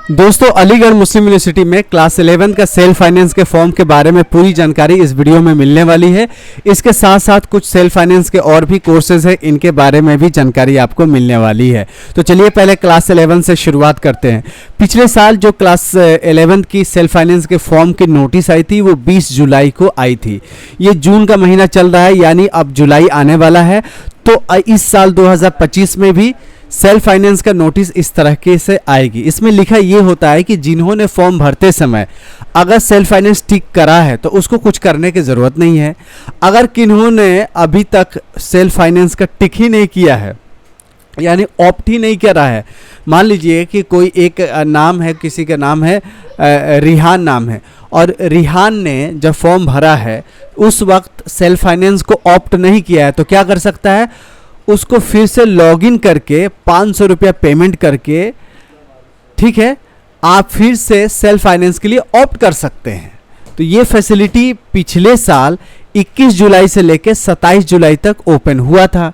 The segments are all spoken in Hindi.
दोस्तों, अलीगढ़ मुस्लिम यूनिवर्सिटी में क्लास 11 का सेल्फ फाइनेंस के फॉर्म के बारे में पूरी जानकारी इस वीडियो में मिलने वाली है। इसके साथ साथ कुछ सेल्फ फाइनेंस के और भी कोर्सेज हैं, इनके बारे में भी जानकारी आपको मिलने वाली है। तो चलिए पहले क्लास 11 से शुरुआत करते हैं। पिछले साल जो क्लास 11 की सेल्फ फाइनेंस के फॉर्म की नोटिस आई थी वो 20 जुलाई को आई थी। ये जून का महीना चल रहा है, यानी अब जुलाई आने वाला है। तो इस साल 2025 में भी सेल्फ फाइनेंस का नोटिस इस तरह के से आएगी। इसमें लिखा ये होता है कि जिन्होंने फॉर्म भरते समय अगर सेल्फ फाइनेंस टिक करा है तो उसको कुछ करने की ज़रूरत नहीं है। अगर किन्होंने अभी तक सेल्फ फाइनेंस का टिक ही नहीं किया है, यानी ऑप्ट ही नहीं करा है, मान लीजिए कि कोई एक नाम है, किसी का नाम है रिहान नाम है, और रिहान ने जब फॉर्म भरा है उस वक्त सेल्फ फाइनेंस को ऑप्ट नहीं किया है, तो क्या कर सकता है, उसको फिर से लॉगिन करके 500 रुपया पेमेंट करके, ठीक है, आप फिर से सेल्फ फाइनेंस के लिए ऑप्ट कर सकते हैं। तो ये फैसिलिटी पिछले साल 21 जुलाई से लेकर 27 जुलाई तक ओपन हुआ था।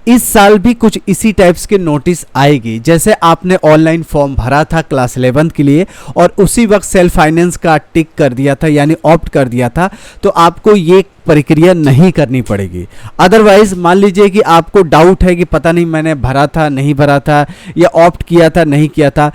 इस साल भी कुछ इसी टाइप्स के नोटिस आएगी। जैसे आपने ऑनलाइन फॉर्म भरा था क्लास 11 के लिए और उसी वक्त सेल्फ फाइनेंस का टिक कर दिया था, यानी ऑप्ट कर दिया था, तो आपको ये प्रक्रिया नहीं करनी पड़ेगी। अदरवाइज मान लीजिए कि आपको डाउट है कि पता नहीं मैंने भरा था नहीं भरा था, या ऑप्ट किया था नहीं किया था,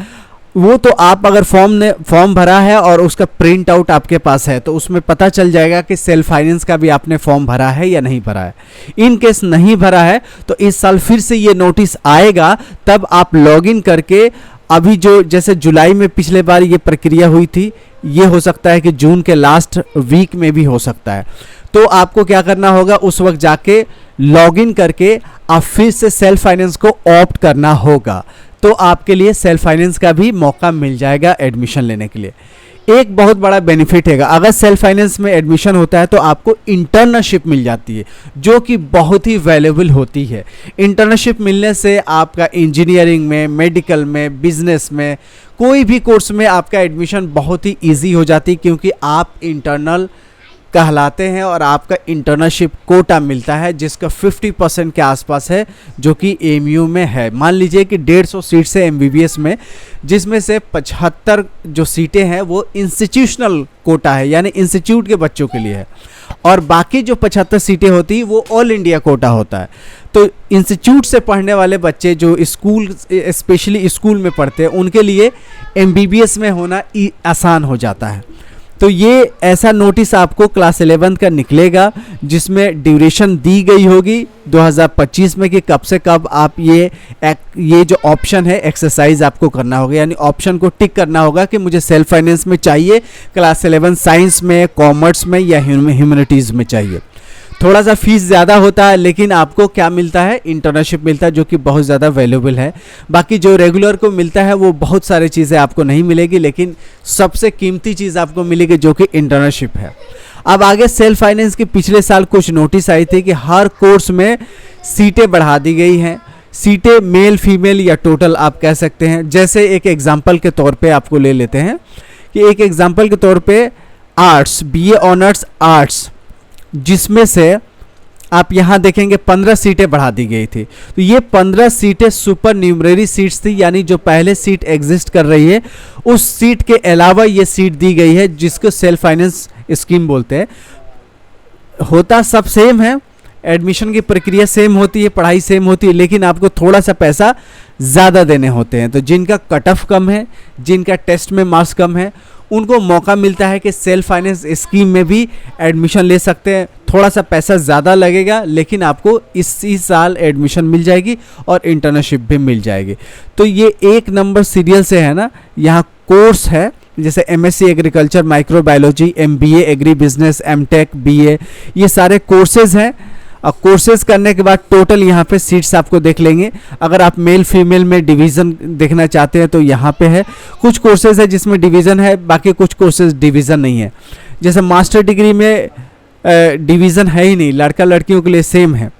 वो तो आप अगर फॉर्म भरा है और उसका प्रिंट आउट आपके पास है तो उसमें पता चल जाएगा कि सेल्फ फाइनेंस का भी आपने फॉर्म भरा है या नहीं भरा है। इन केस नहीं भरा है तो इस साल फिर से ये नोटिस आएगा, तब आप लॉगिन करके, अभी जो जैसे जुलाई में पिछले बार ये प्रक्रिया हुई थी, ये हो सकता है कि जून के लास्ट वीक में भी हो सकता है। तो आपको क्या करना होगा, उस वक्त जाके लॉगिन करके आप फिर से सेल्फ फाइनेंस को ऑप्ट करना होगा, तो आपके लिए सेल्फ फाइनेंस का भी मौका मिल जाएगा एडमिशन लेने के लिए। एक बहुत बड़ा बेनिफिट है, अगर सेल्फ फाइनेंस में एडमिशन होता है तो आपको इंटर्नशिप मिल जाती है, जो कि बहुत ही वैल्यूएबल होती है। इंटर्नशिप मिलने से आपका इंजीनियरिंग में, मेडिकल में, बिजनेस में, कोई भी कोर्स में आपका एडमिशन बहुत ही ईजी हो जाती है, क्योंकि आप इंटरनल कहलाते हैं और आपका इंटर्नशिप कोटा मिलता है जिसका 50% के आसपास है, जो कि एमयू में है। मान लीजिए कि 150 सीट से एमबीबीएस में, जिसमें से 75 जो सीटें हैं वो इंस्टीट्यूशनल कोटा है, यानी इंस्टीट्यूट के बच्चों के लिए है, और बाकी जो 75 सीटें होती हैं वो ऑल इंडिया कोटा होता है। तो इंस्टीट्यूट से पढ़ने वाले बच्चे जो स्कूल, स्पेशली स्कूल में पढ़ते हैं, उनके लिए एमबीबीएस में होना आसान हो जाता है। तो ये ऐसा नोटिस आपको क्लास 11 का निकलेगा, जिसमें ड्यूरेशन दी गई होगी 2025 में कि कब से कब आप ये जो ऑप्शन है एक्सरसाइज आपको करना होगा, यानी ऑप्शन को टिक करना होगा कि मुझे सेल्फ फाइनेंस में चाहिए, क्लास 11 साइंस में, कॉमर्स में या ह्यूमैनिटीज़ में चाहिए। थोड़ा सा फीस ज़्यादा होता है, लेकिन आपको क्या मिलता है, इंटर्नशिप मिलता है, जो कि बहुत ज़्यादा वैल्यूएबल है। बाकी जो रेगुलर को मिलता है वो बहुत सारी चीज़ें आपको नहीं मिलेगी, लेकिन सबसे कीमती चीज़ आपको मिलेगी जो कि इंटर्नशिप है। अब आगे सेल्फ फाइनेंस की पिछले साल कुछ नोटिस आई थी कि हर कोर्स में सीटें बढ़ा दी गई हैं। सीटें मेल फीमेल या टोटल आप कह सकते हैं। जैसे एक एग्जाम्पल के तौर पर आपको ले लेते हैं कि एक एग्जाम्पल के तौर पर आर्ट्स, BA ऑनर्स आर्ट्स, जिसमें से आप यहाँ देखेंगे 15 सीटें बढ़ा दी गई थी। तो ये 15 सीटें सुपर न्यूमररी सीट्स थी, यानी जो पहले सीट एग्जिस्ट कर रही है उस सीट के अलावा ये सीट दी गई है, जिसको सेल्फ फाइनेंस स्कीम बोलते हैं। होता सब सेम है, एडमिशन की प्रक्रिया सेम होती है, पढ़ाई सेम होती है, लेकिन आपको थोड़ा सा पैसा ज़्यादा देने होते हैं। तो जिनका कट ऑफ कम है, जिनका टेस्ट में मार्क्स कम है, उनको मौका मिलता है कि सेल्फ फाइनेंस स्कीम में भी एडमिशन ले सकते हैं। थोड़ा सा पैसा ज़्यादा लगेगा, लेकिन आपको इसी साल एडमिशन मिल जाएगी और इंटर्नशिप भी मिल जाएगी। तो ये एक नंबर सीरियल से है ना, यहाँ कोर्स है जैसे MSc agriculture, microbiology, MBA agri business, MTech, BA, ये सारे कोर्सेज हैं। और कोर्सेज करने के बाद टोटल यहाँ पे सीट्स आपको देख लेंगे। अगर आप मेल फीमेल में डिवीज़न देखना चाहते हैं तो यहाँ पे है। कुछ कोर्सेज है जिसमें डिवीज़न है, बाकी कुछ कोर्सेज डिवीज़न नहीं है। जैसे मास्टर डिग्री में डिवीज़न है ही नहीं, लड़का लड़कियों के लिए सेम है।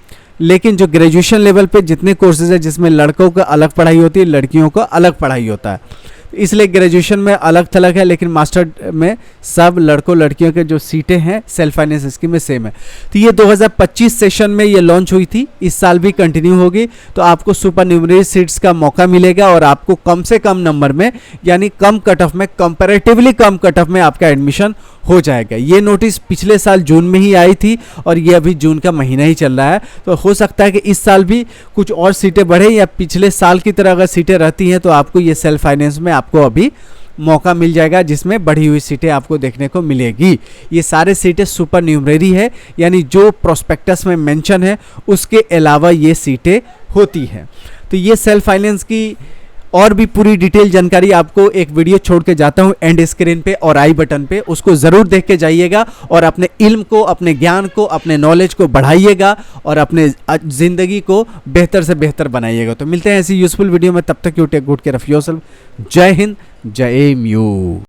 लेकिन जो ग्रेजुएशन लेवल पे जितने कोर्सेज है जिसमें लड़कों का अलग पढ़ाई होती है, लड़कियों का अलग पढ़ाई होता है। इसलिए ग्रेजुएशन में अलग थलग है, लेकिन मास्टर में सब लड़कों लड़कियों के जो सीटें हैं सेल्फ फाइनेंस स्कीम में सेम है। तो ये 2025 सेशन में ये लॉन्च हुई थी, इस साल भी कंटिन्यू होगी। तो आपको सुपर न्यूमरी सीट्स का मौका मिलेगा और आपको कम से कम नंबर में, यानी कम कट ऑफ में, कंपैरेटिवली कम कट ऑफ में आपका एडमिशन हो जाएगा। ये नोटिस पिछले साल जून में ही आई थी और ये अभी जून का महीना ही चल रहा है। तो हो सकता है कि इस साल भी कुछ और सीटें बढ़े, या पिछले साल की तरह अगर सीटें रहती हैं तो आपको ये सेल्फ फाइनेंस में आपको अभी मौका मिल जाएगा, जिसमें बढ़ी हुई सीटें आपको देखने को मिलेगी। ये सारे सीटें सुपर न्यूमरी है, यानी जो प्रोस्पेक्टस में मेंशन है उसके अलावा ये सीटें होती हैं। तो ये सेल्फ फाइनेंस की और भी पूरी डिटेल जानकारी आपको एक वीडियो छोड़ के जाता हूं एंड स्क्रीन पे और आई बटन पे, उसको ज़रूर देख के जाइएगा और अपने इल्म को, अपने ज्ञान को, अपने नॉलेज को बढ़ाइएगा और अपने ज़िंदगी को बेहतर से बेहतर बनाइएगा। तो मिलते हैं ऐसी यूजफुल वीडियो में, तब तक you take good care of yourself. जय हिंद, जय एम यू।